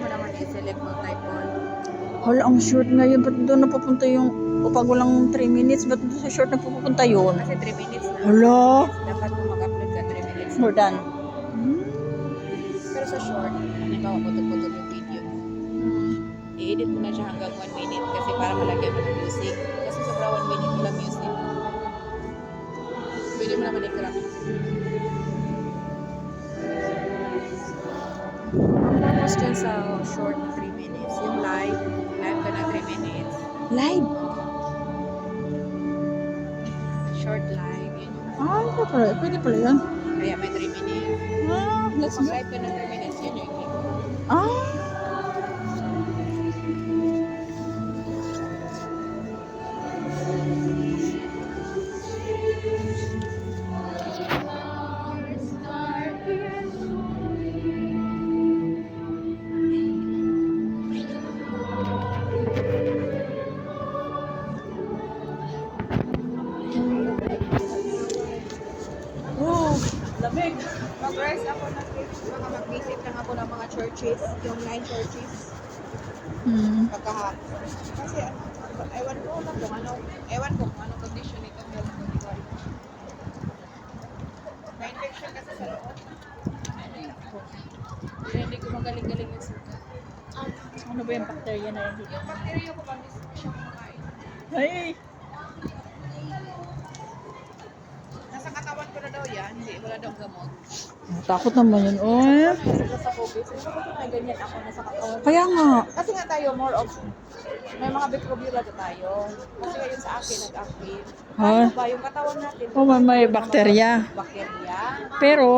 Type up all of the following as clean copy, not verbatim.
mo naman i-select mo type 1. Hala, ang short ngayon. Ba't doon napupunta yung, o pag walang 3 minutes, ba't doon sa short napupunta yun? Kasi 3 minutes na. Hala. Dapat kung mag-upload ka 3 minutes. More than. Pero sa short, halimbawa putol-putol yung video. I-edit mo na siya hanggang 1 minute kasi para malagyan mo ng music. Kasi sobra 1 minute wala music. Pwede mo naman i-crop. Tapos dyan sa short na 3 minutes, yung live ka na 3 minutes. Live? Short live, yun yung Pwede pala yan. kaya may 3 minutes. Let's Kung go. live ka na 3 minutes, yun yung game. Ah. Lamig. Mag-rise ako na mag-visit lang ako ng mga churches, yung 9 churches, pagkahapon. Kasi ewan ko kung anong condition nitong health ko. May infection kasi sa loob. Hindi ko magaling-galing yung suka. Ano ba yung bacteria na yun? Yung bacteria ko pa, miss ko siya kumakain. Ay! Nasa katawan ko na daw yan, hindi, wala daw gamot. Takot naman yun. Oy. Sa COVID, so may ganyan ako nasa katawan. Kaya nga. Kasi nga tayo, more of, may mga microbial na tayo. Kasi ngayon sa akin, nag-active. Ano ba, yung katawan natin? Oh, may bacteria. Bacteria. Pero,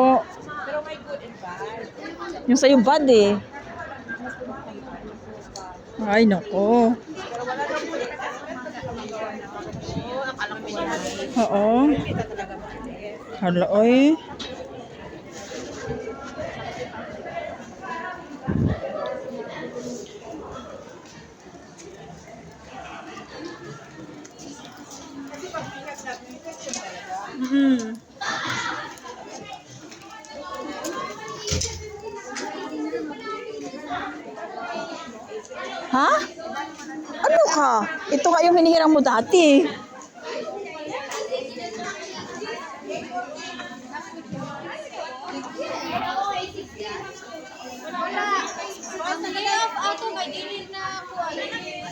Pero may good and bad. yung sa'yo bad eh. Mas kumakain pa rin po. Ay, nako. Pero wala daw po yung nakagawa na ako. Akala ko wala. Oo. Hindi na talaga matiis. Hala, oy. Kasi pag pinag natin, infection talaga. Ha? Ano ka? Ito nga yung hinihirang mo dati. Wala. Basta layoff auto kay dili